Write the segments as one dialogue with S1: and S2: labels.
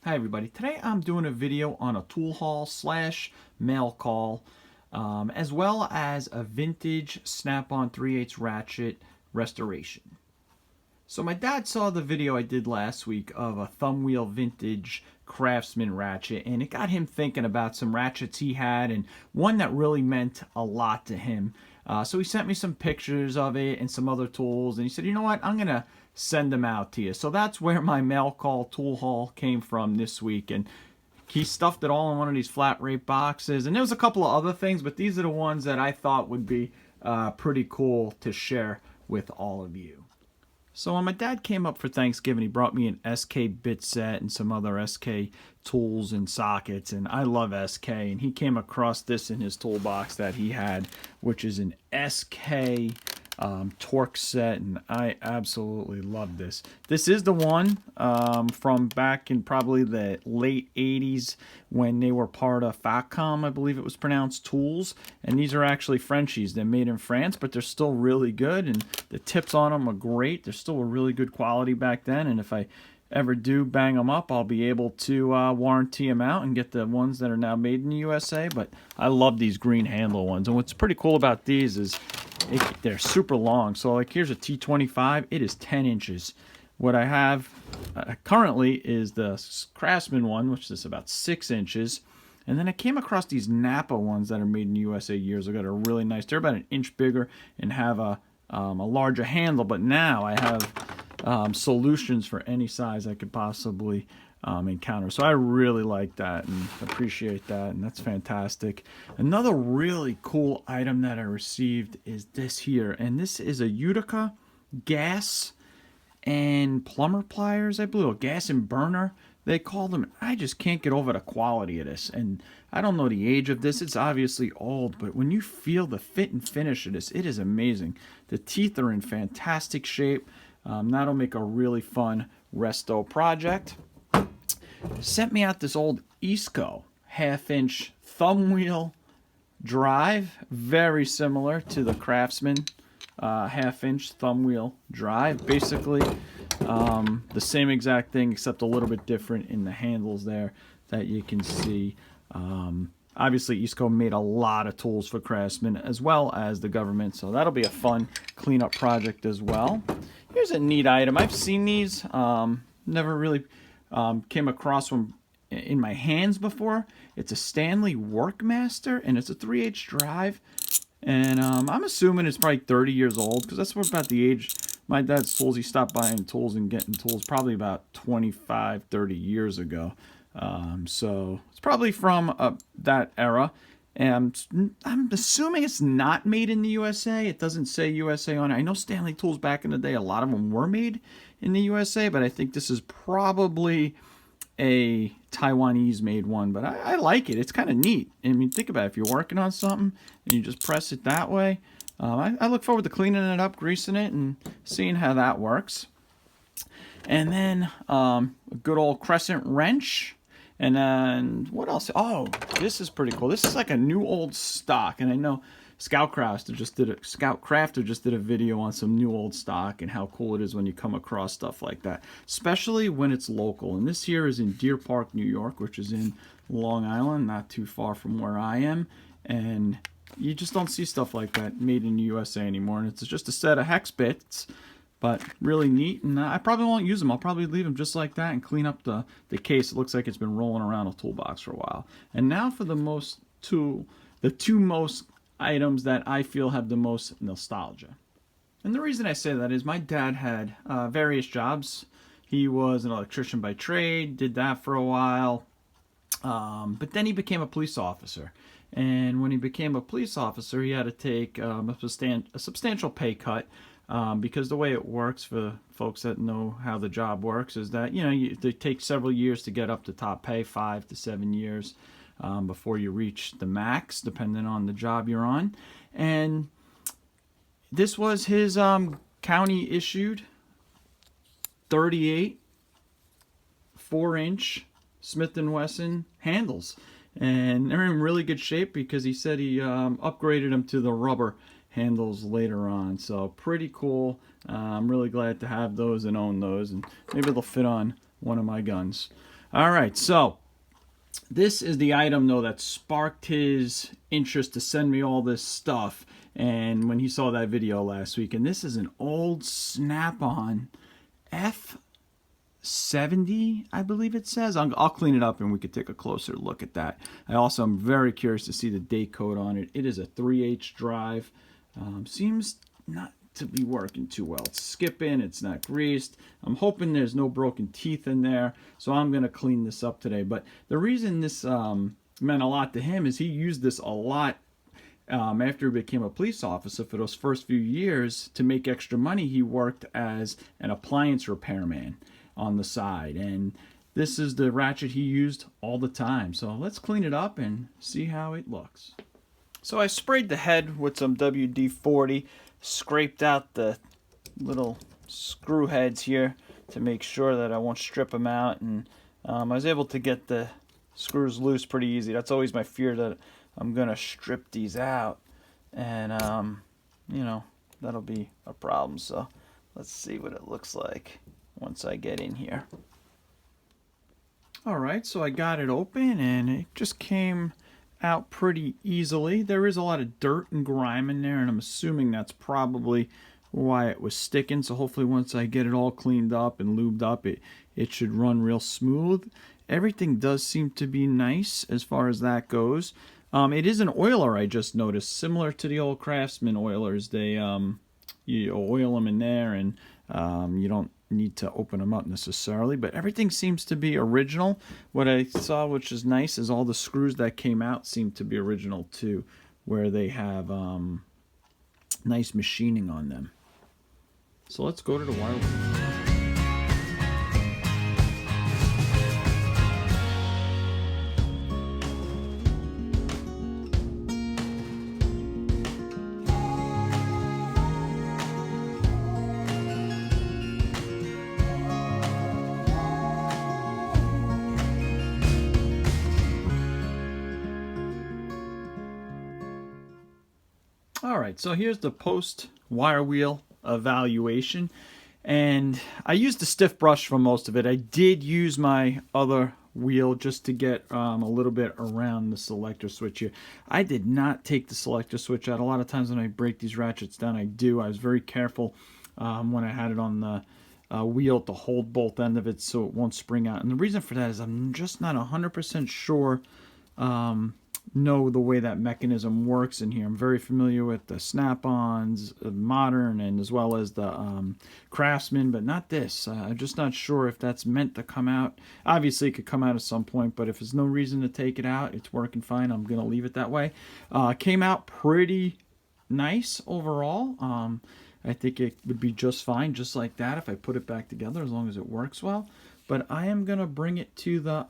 S1: Hi everybody, today I'm doing a video on a tool haul slash mail call, as well as a vintage Snap-on 3/8 ratchet restoration. So my dad saw the video I did last week of a thumb wheel vintage Craftsman ratchet, and it got him thinking about some ratchets he had and one that really meant a lot to him. So he sent me some pictures of it and some other tools, and he said, you know what, I'm going to send them out to you. So that's where my mail call tool haul came from this week, and he stuffed it all in one of these flat rate boxes. And there was a couple of other things, but these are the ones that I thought would be pretty cool to share with all of you. So when my dad came up for Thanksgiving, he brought me an SK bit set and some other SK tools and sockets, and I love SK, and he came across this in his toolbox that he had, which is an SK torque set, and I absolutely love this. This is the one from back in probably the late 80s when they were part of Facom, I believe it was pronounced, Tools, and these are actually Frenchies. They're made in France, but they're still really good, and the tips on them are great. They're still a really good quality back then, and if I ever do bang them up, I'll be able to warranty them out and get the ones that are now made in the USA. But I love these green handle ones, and what's pretty cool about these is they're super long. So like here's a T25, it is 10 inches. What I have currently is the Craftsman one, which is about 6 inches. And then I came across these Napa ones that are made in the USA years ago. They're really nice. They're about an inch bigger and have a larger handle. But now I have solutions for any size I could possibly encounter. So I really like that and appreciate that, and that's fantastic. Another really cool item that I received is this here, and this is a Utica gas and plumber pliers, I believe, or gas and burner they call them. I just can't get over the quality of this, and I don't know the age of this. It's obviously old, but when you feel the fit and finish of this, it is amazing. The teeth are in fantastic shape. That'll make a really fun resto project. Sent me out this old Isco half-inch thumb wheel drive, very similar to the Craftsman half-inch thumb wheel drive. Basically the same exact thing, except a little bit different in the handles there that you can see. Obviously, Isco made a lot of tools for Craftsman as well as the government, so that'll be a fun cleanup project as well. Here's a neat item. I've seen these, never really came across one in my hands before. It's a Stanley Workmaster, and it's a 3/8 drive. And I'm assuming it's probably 30 years old, because that's about the age my dad's tools. He stopped buying tools and getting tools probably about 25, 30 years ago. So it's probably from that era. And I'm assuming it's not made in the USA. It doesn't say USA on it. I know Stanley tools back in the day, a lot of them were made in the USA, but I think this is probably a Taiwanese made one. But I like it. It's kind of neat. I mean, think about it. If you're working on something and you just press it that way, I look forward to cleaning it up, greasing it, and seeing how that works. And then a good old crescent wrench. And then what else? Oh, this is pretty cool. This is like a new old stock, and I know Scout Crafter just did a video on some new old stock and how cool it is when you come across stuff like that, especially when it's local. And this here is in Deer Park, New York, which is in Long Island, not too far from where I am. And you just don't see stuff like that made in the USA anymore. And it's just a set of hex bits, but really neat. And I probably won't use them. I'll probably leave them just like that and clean up the case. It looks like it's been rolling around a toolbox for a while. And now for the two most items that I feel have the most nostalgia. And the reason I say that is my dad had various jobs. He was an electrician by trade, did that for a while, but then he became a police officer. And when he became a police officer, he had to take a substantial pay cut. Because the way it works for folks that know how the job works is that, they take several years to get up to top pay, 5 to 7 years before you reach the max, depending on the job you're on. And this was his county issued 38 4-inch Smith & Wesson handles. And they're in really good shape because he said he upgraded them to the rubber handles later on. So pretty cool. I'm really glad to have those and own those, and maybe they'll fit on one of my guns. All right, so this is the item, though, that sparked his interest to send me all this stuff. And when he saw that video last week, and this is an old Snap-on F70, I believe it says. I'll clean it up and we could take a closer look at that. I also am very curious to see the date code on it. It is a 3H drive. Seems not to be working too well. It's skipping, it's not greased. I'm hoping there's no broken teeth in there, so I'm going to clean this up today. But the reason this meant a lot to him is he used this a lot after he became a police officer. For those first few years, to make extra money, he worked as an appliance repairman on the side, and this is the ratchet he used all the time. So let's clean it up and see how it looks. So I sprayed the head with some WD-40, scraped out the little screw heads here to make sure that I won't strip them out, and I was able to get the screws loose pretty easy. That's always my fear, that I'm gonna strip these out, and you know, that'll be a problem. So let's see what it looks like once I get in here. Alright, so I got it open and it just came out pretty easily. There is a lot of dirt and grime in there, and I'm assuming that's probably why it was sticking. So hopefully once I get it all cleaned up and lubed up, it should run real smooth. Everything does seem to be nice as far as that goes. It is an oiler, I just noticed, similar to the old Craftsman oilers. They you oil them in there, and you don't need to open them up necessarily, but everything seems to be original. What I saw, which is nice, is all the screws that came out seem to be original too, where they have nice machining on them. So let's go to the wire wheel. Alright, so here's the post wire wheel evaluation, and I used a stiff brush for most of it. I did use my other wheel just to get a little bit around the selector switch here. I did not take the selector switch out. A lot of times when I break these ratchets down, I do. I was very careful when I had it on the wheel to hold both ends of it so it won't spring out. And the reason for that is I'm just not 100% sure know the way that mechanism works in here. I'm very familiar with the Snap-ons, modern, and as well as the Craftsman, but not this. I'm just not sure if that's meant to come out. Obviously it could come out at some point, but if there's no reason to take it out, it's working fine. I'm gonna leave it that way. Came out pretty nice overall. I think it would be just fine just like that if I put it back together, as long as it works well. But I am gonna bring it to the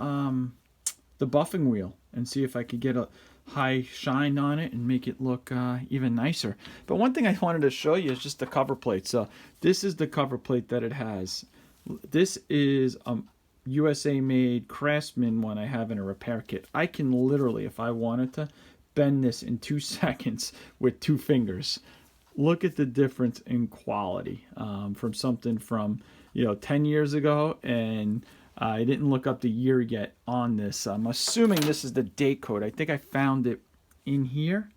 S1: buffing wheel and see if I could get a high shine on it and make it look even nicer. But one thing I wanted to show you is just the cover plate. So this is the cover plate that it has. This is a USA made Craftsman one I have in a repair kit. I can literally, if I wanted to, bend this in 2 seconds with 2 fingers. Look at the difference in quality from something from 10 years ago, and I didn't look up the year yet on this. I'm assuming this is the date code. I think I found it in here.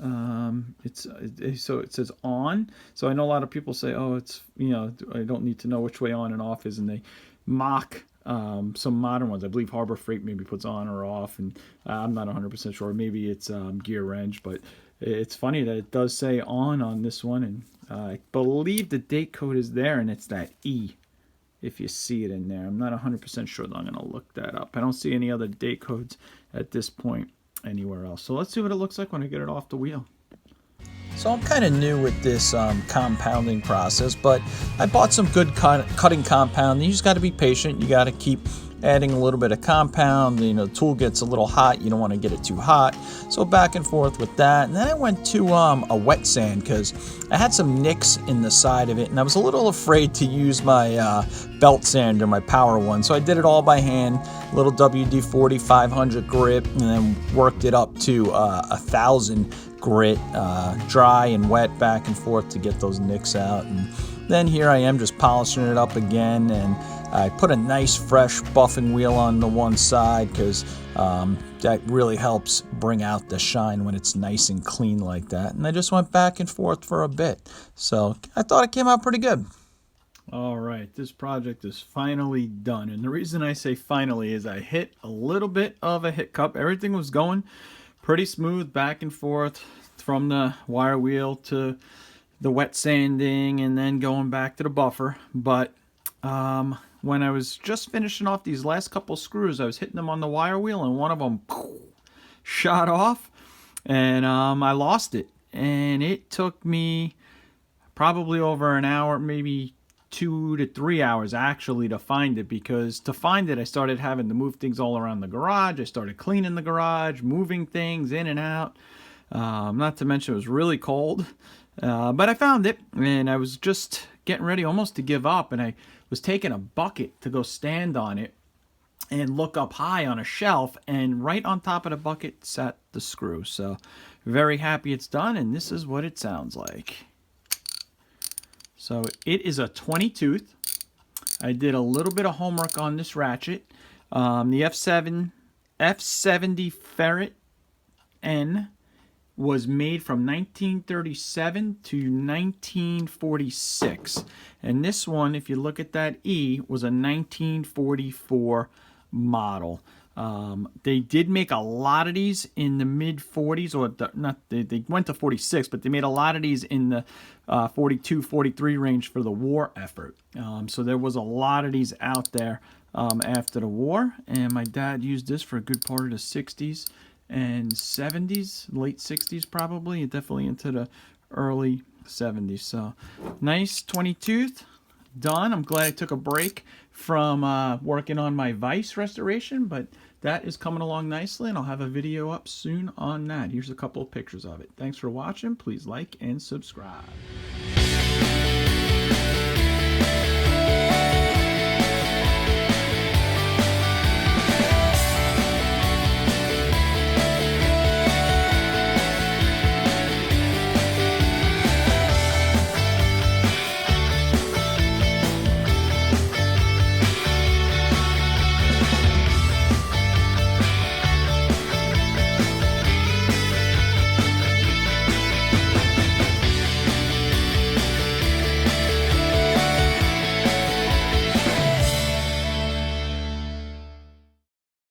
S1: So it says on. So I know a lot of people say, oh, it's, I don't need to know which way on and off is, and they mock some modern ones. I believe Harbor Freight maybe puts on or off, and I'm not 100% sure. Maybe it's Gear Wrench, but it's funny that it does say on this one, and I believe the date code is there, and it's that E. If you see it in there. I'm not 100% sure, though. I'm going to look that up. I don't see any other date codes at this point anywhere else. So let's see what it looks like when I get it off the wheel. So I'm kind of new with this compounding process, but I bought some good cutting compound. You just got to be patient. You got to keep adding a little bit of compound. The tool gets a little hot. You don't want to get it too hot. So back and forth with that. And then I went to a wet sand because I had some nicks in the side of it, and I was a little afraid to use my belt sander, my power one. So I did it all by hand, little WD-40 500 grit, and then worked it up to 1,000 grit, dry and wet, back and forth to get those nicks out. And then here I am just polishing it up again, and I put a nice fresh buffing wheel on the one side because that really helps bring out the shine when it's nice and clean like that. And I just went back and forth for a bit. So I thought it came out pretty good. All right, this project is finally done. And the reason I say finally is I hit a little bit of a hiccup. Everything was going pretty smooth back and forth from the wire wheel to the wet sanding and then going back to the buffer. But when I was just finishing off these last couple screws, I was hitting them on the wire wheel and one of them shot off and I lost it. And it took me probably over an hour, maybe 2 to 3 hours actually to find it, because to find it I started having to move things all around the garage. I started cleaning the garage, moving things in and out, not to mention it was really cold, but I found it and I was just getting ready almost to give up, and I was taking a bucket to go stand on it and look up high on a shelf, and right on top of the bucket sat the screw. So very happy it's done, and this is what it sounds like. So it is a 20 tooth. I did a little bit of homework on this ratchet. The F70 Ferret N was made from 1937 to 1946. And this one, if you look at that E, was a 1944 model. They did make a lot of these in the mid 40s, or they went to 46, but they made a lot of these in the 42, 43 range for the war effort. So there was a lot of these out there after the war, and my dad used this for a good part of the 60s and 70s, late 60s probably, and definitely into the early 70s. So nice 20 tooth. Done. I'm glad I took a break from working on my vise restoration, but that is coming along nicely, and I'll have a video up soon on that. Here's a couple of pictures of it. Thanks for watching. Please like and subscribe.